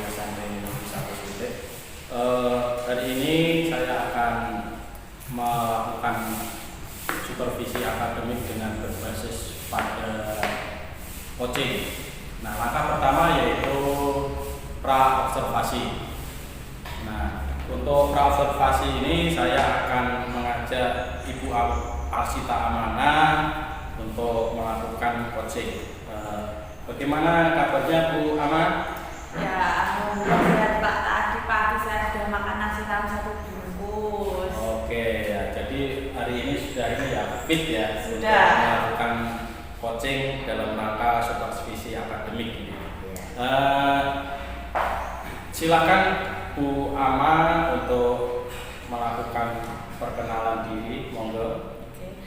santai bisa positif. Hari ini saya akan melakukan supervisi akademik dengan berbasis pada coaching. Nah, langkah pertama yaitu pra-observasi. Nah, untuk pra-observasi ini saya akan mengajak Ibu Arsita Amanah untuk melakukan coaching. Bagaimana kabarnya Bu Ama? Ya, alhamdulillah Pak. Tadi pagi saya sudah makan nasi ram 1 bungkus. Oke, ya, jadi hari ini sudah fit ya, Sudah melakukan coaching dalam rangka supervisi akademik ini. Silakan Bu Ama untuk melakukan perkenalan diri, monggo. Oke.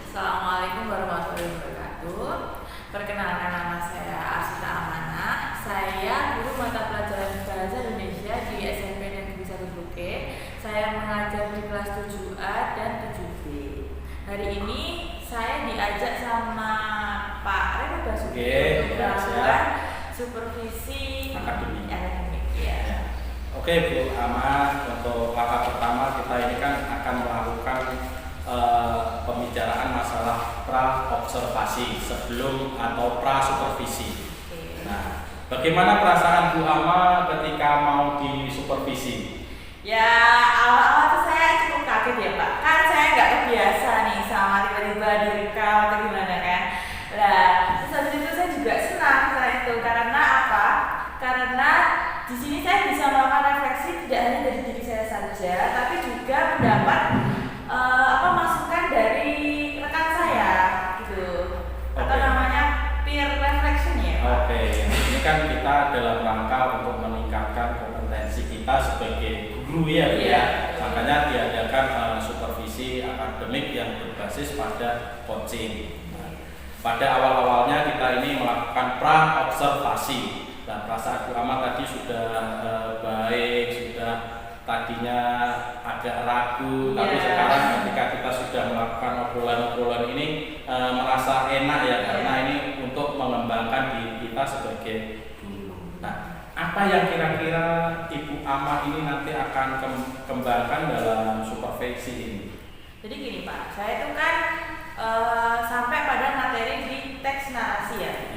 Assalamualaikum warahmatullahi wabarakatuh. Perkenalkan, nama saya Arsita Amanah. Saya guru mata pelajaran Bahasa Indonesia di SMP Negeri 1 Bluke. Saya mengajar di kelas 7A dan 7B. Hari ini saya diajak sama Pak Reno Basuki untuk melakukan supervisi akademik. Ya. Oke Bu Ama, untuk langkah pertama kita ini kan akan melakukan pembicaraan masalah pra-observasi sebelum atau pra-supervisi. Nah, bagaimana perasaan Bu Ama ketika mau disupervisi? Ya, awal-awal tuh saya cukup kaget ya Pak. Kan saya nggak kebiasa nih sama tiba-tiba direkam atau gimana kan. Nah, terus habis itu saya juga senang setelah itu. Karena apa? Karena di sini saya bisa melakukan refleksi tidak hanya dari diri saya saja, tapi juga mendapat masukan dari rekan saya gitu. Atau namanya peer reflection ya Pak. Oke, ini kan kita dalam rangka untuk meningkatkan kompetensi kita sebagai guru ya. Makanya diadakan supervisi akademik yang berbasis pada coaching. Nah, pada awal-awalnya kita ini melakukan pra-observasi. Nah, perasaan Bu Ama tadi sudah baik, sudah tadinya agak ragu, tapi sekarang ketika kita sudah melakukan obrolan-obrolan ini merasa enak ya, karena ini untuk mengembangkan diri kita sebagai guru. Nah, apa yang kira-kira Ibu Ama ini nanti akan kembangkan dalam supervisi ini? Jadi gini Pak, saya itu kan sampai pada materi di teks narasi ya.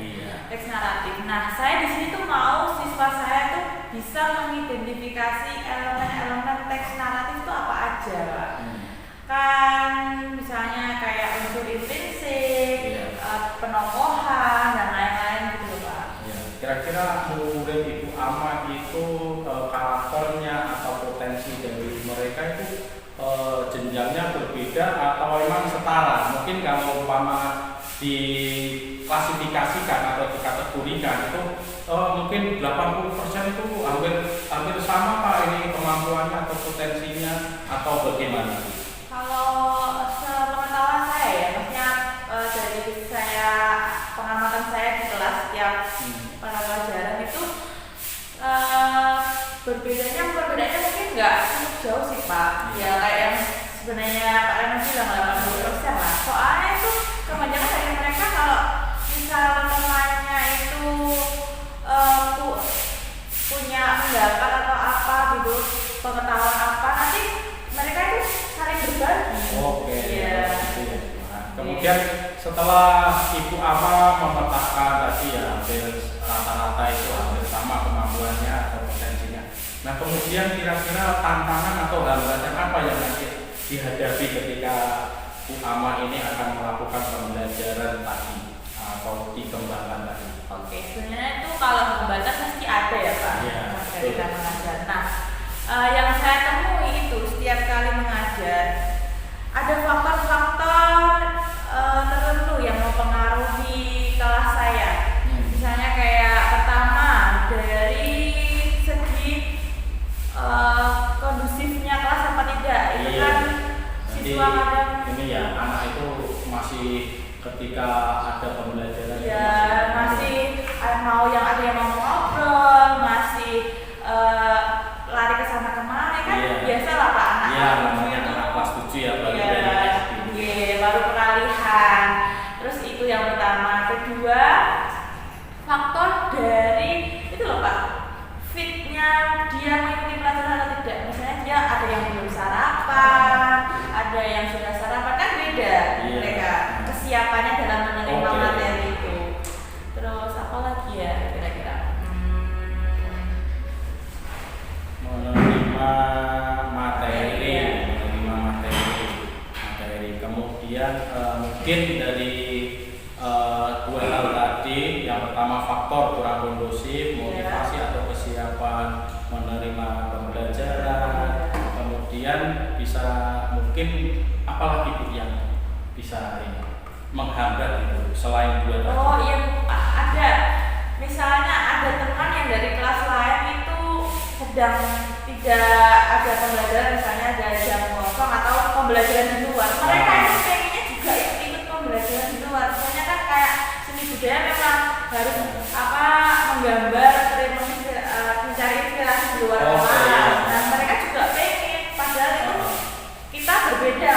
Teks naratif. Nah, saya di sini tuh mau siswa saya tuh bisa mengidentifikasi elemen-elemen teks naratif itu apa aja, Pak. Kan misalnya kayak unsur intrinsik, penokohan dan lain-lain gitu loh, Pak. Kira-kira murid Ibu Ama itu karakternya atau potensi dari mereka itu jenjangnya berbeda atau memang setara? Mungkin kalau umpama diklasifikasikan atau dikategorikan itu mungkin 80% itu hampir sama Pak, ini kemampuannya atau potensinya atau bagaimana? Kalau sepengetahuan saya ya, maksudnya dari saya pengamatan saya di kelas setiap pelajaran itu perbedaannya mungkin nggak cukup jauh sih Pak. Ya kayak yang sebenarnya Pak Reno bilang 80% lah. Soalnya itu kebanyakan dari mereka kalau misal temannya itu punya pendapat atau apa gitu, pengetahuan apa, nanti mereka itu saling berbagi. Oke. Nah, kemudian setelah Ibu Ama memetakan tadi ya hampir rata-rata itu hampir sama kemampuannya atau potensinya. Nah, kemudian kira-kira tantangan atau hambatan apa yang nanti dihadapi ketika Bu Ama ini akan melakukan pembelajaran tadi atau dikembangkan tadi? Oke, sebenarnya itu kalau hambatan pasti ada ya Pak. Dari kita mengajar. Nah, yang saya temui itu setiap kali mengajar ada faktor-faktor tertentu yang mempengaruhi kelas saya. Misalnya kayak pertama dari segi kondusifnya kelas apa tidak. Itu kan siswa kadang ini ya anak itu masih ketika ada pembelajaran masih ada yang mau ngobrol, masih lari ke sana kemari kan dia mengikuti pelajaran atau tidak. Misalnya dia ada yang belum sarapan, ada yang sudah sarapan, kan beda mereka kesiapannya dalam menerima materi itu. Terus apa lagi ya kira-kira? Menerima materi. Kemudian mungkin dari dua hal tadi, yang pertama faktor kurang kondusif, motivasi atau kesiapan menerima pembelajaran. Kemudian bisa mungkin apalagi Bu yang bisa menghambat itu selain dua tadi? Oh iya, ada. Misalnya ada teman yang dari kelas lain itu sedang tidak ada pembelajaran, misalnya ada jam kosong atau pembelajaran di luar. Mereka itu pengennya juga ikut pembelajaran di luar. Soalnya kan kayak seni budaya memang harus menggambar, mencari inspirasi di luar kelas. Nah mereka juga pengen, padahal itu kita berbeda,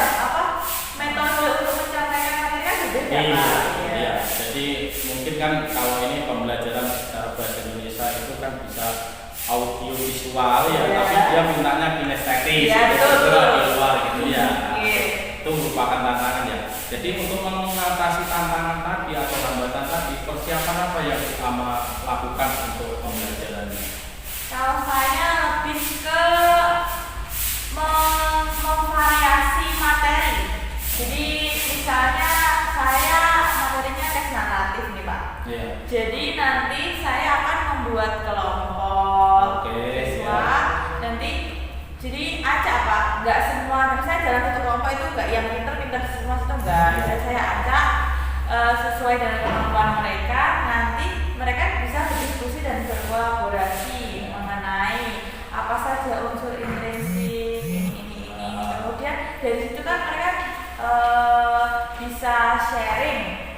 metode untuk mencapaikan materi kan berbeda. Iya. Jadi mungkin kan kalau ini pembelajaran secara bahasa Indonesia itu kan bisa audio visual tapi dia mintanya kinestetis, di luar gitu ya. Itu merupakan tantangan ya. Jadi untuk mengatasi tantangan tadi atau hambatan tadi, persiapan apa yang utama lakukan untuk pembelajarannya? Kalau saya lebih ke memvariasi materi. Jadi misalnya saya materinya tes naratif nih Pak. Jadi nanti saya akan membuat kelompok siswa. Nanti jadi acak Pak, nggak semua. Misalnya dalam satu kelompok itu nggak yang pinter-pinter semua itu enggak. Saya acak sesuai dengan kemampuan mereka. Nanti mereka bisa berdiskusi dan berkolaborasi mengenai apa saja unsur intrinsik ini. Kemudian dari situ kan mereka bisa sharing.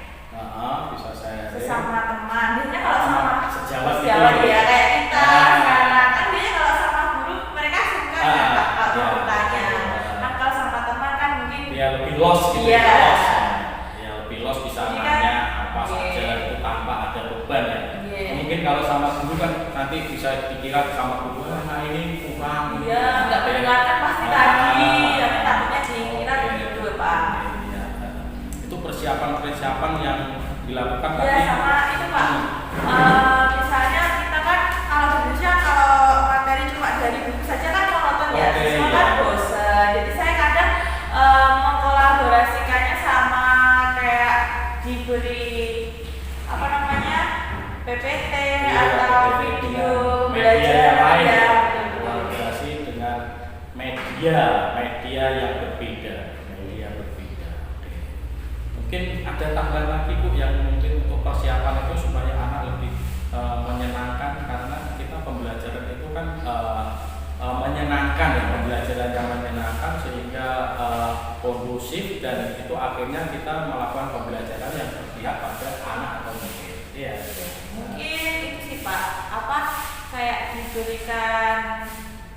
Sesama teman. Biasanya kalau sama sejawat ya kayak kita sekarang kan biasanya kalau sama guru mereka suka kalau bertanya. Nah kalau sama teman kan mungkin lebih los gitu lebih los bisa nanya apa saja itu tanpa ada beban ya. Mungkin kalau sama guru kan nanti bisa dikira sama guru ini kurang. Nggak mendengarkan pasti tadi, tapi takutnya dikira begitu Pak. Itu persiapan yang dilakukan sama itu Pak. Misalnya kita kan kalau Indonesia kalau materi cuma dari buku saja kan monoton ya, siswa kan bosan. Jadi saya kadang mengkolaborasikannya sama kayak diberi PPT atau video belajar kolaborasi dengan media yang berbeda. Mungkin ada tambahan lagi Bu yang mungkin untuk persiapan itu supaya anak lebih menyenangkan, karena kita pembelajaran itu kan menyenangkan ya, pembelajaran yang menyenangkan sehingga kondusif dan itu akhirnya kita melakukan pembelajaran yang berpihak pada anak atau murid. Mungkin itu sih Pak, kayak diberikan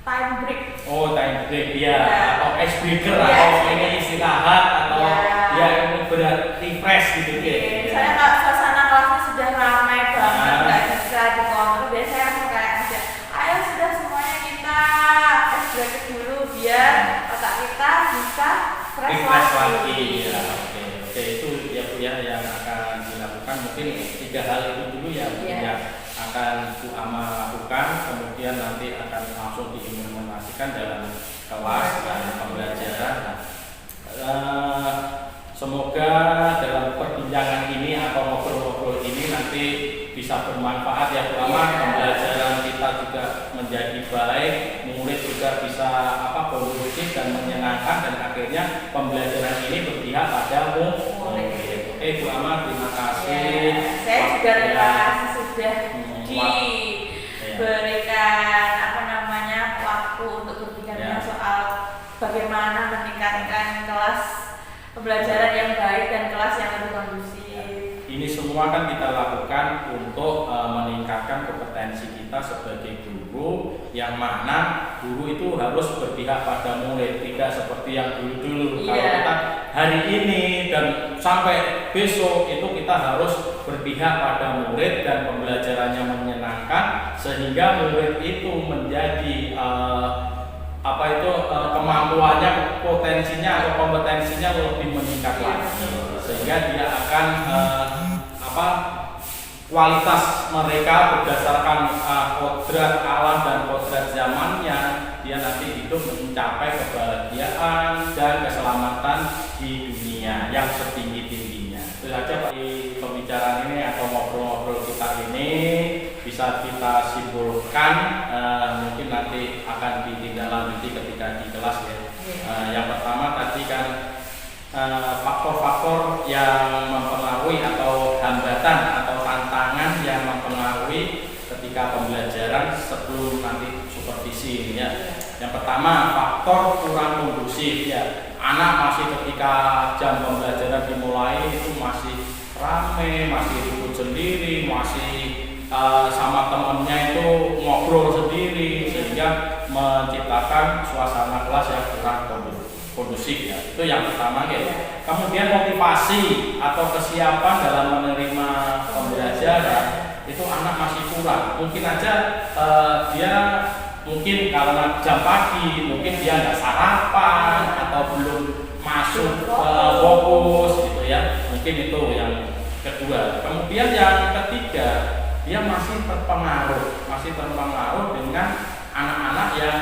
time break. Time break atau ice breaker atau ini istirahat atau ini refresh gitu Saya kalau suasana kelasnya sudah ramai banget, nggak bisa dikontrol. Biasanya aku kayak ayo sudah semuanya kita ice break dulu biar otak kita bisa fresh lagi. Itu Bu yang akan dilakukan. Mungkin 3 hal itu dulu yang akan Bu Ama lakukan, kemudian nanti akan langsung diimplementasikan dalam kelas dan pembelajaran. Semoga dalam perbincangan ini atau ngobrol-ngobrol ini nanti bisa bermanfaat ya Bu Ama. Pembelajaran kita juga menjadi baik, murid juga bisa kondusif dan menyenangkan, dan akhirnya pembelajaran ini berpihak pada murid. Bu Ama, terima kasih. Saya juga terima kasih sudah diberikan waktu untuk berbicara soal bagaimana meningkatkan kelas pembelajaran yang baik dan kelas yang lebih kondusif. Ini semua kan kita lakukan untuk meningkatkan kompetensi kita sebagai guru, yang mana guru itu harus berpihak pada murid, tidak seperti yang dulu-dulu. Kalau kita hari ini dan sampai besok itu kita harus berpihak pada murid dan pembelajarannya menyenangkan, sehingga murid itu menjadi kemampuannya, potensinya atau kompetensinya lebih meningkat lagi, sehingga dia akan kualitas mereka berdasarkan kodrat alam dan kodrat zamannya, dia nanti hidup mencapai kebahagiaan dan keselamatan di dunia yang setinggi-tingginya. Itu saja Pak, di pembicaraan ini atau ngobrol-ngobrol kita ini bisa kita simpulkan, mungkin nanti akan ditindaklanjuti ketika di kelas ya. Yang pertama tadi kan faktor-faktor yang mempengaruhi atau hambatan atau tantangan yang mempengaruhi ketika pembelajaran sebelum nanti supervisi ini ya. Yang pertama, faktor kurang kondusif ya. Anak masih ketika jam pembelajaran dimulai itu masih rame, masih ribut sendiri, masih sama temennya itu ngobrol sendiri, sehingga menciptakan suasana kelas yang kurang kondusif ya. Itu yang pertama ya. Kemudian motivasi atau kesiapan dalam menerima pembelajaran itu anak masih kurang. Mungkin aja dia mungkin karena jam pagi mungkin dia nggak sarapan atau belum masuk fokus gitu ya. Mungkin itu yang kedua. Kemudian yang ketiga, dia masih terpengaruh dengan anak-anak yang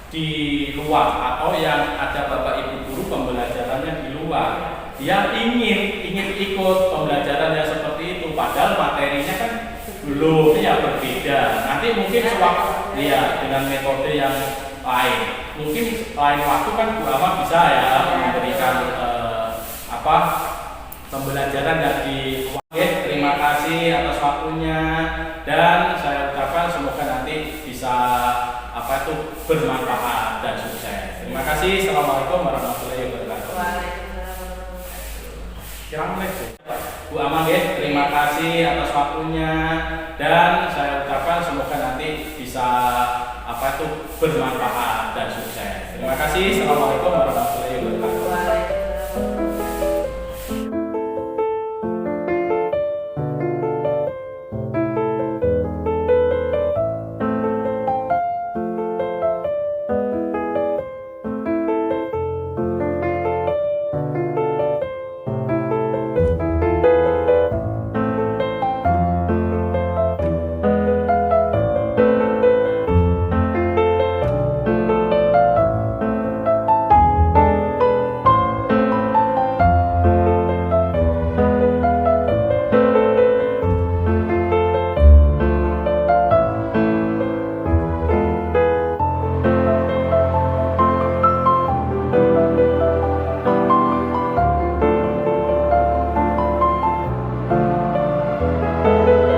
di luar atau yang ada bapak ibu guru pembelajarannya di luar. Dia ingin ikut pembelajaran yang seperti itu, padahal materinya kan belum ya, berbeda. Nanti mungkin sewaktu ya dengan metode yang lain. Mungkin lain waktu kan Bu Ama bisa ya memberikan pembelajaran yang di luar. Terima kasih atas waktunya dan saya ucapkan semoga nanti bisa bermanfaat dan sukses. Terima kasih. Assalamualaikum warahmatullahi wabarakatuh. Bu Ama, terima kasih atas waktunya dan saya ucapkan semoga nanti bisa bermanfaat dan sukses. Terima kasih. Assalamualaikum warahmatullahi wabarakatuh.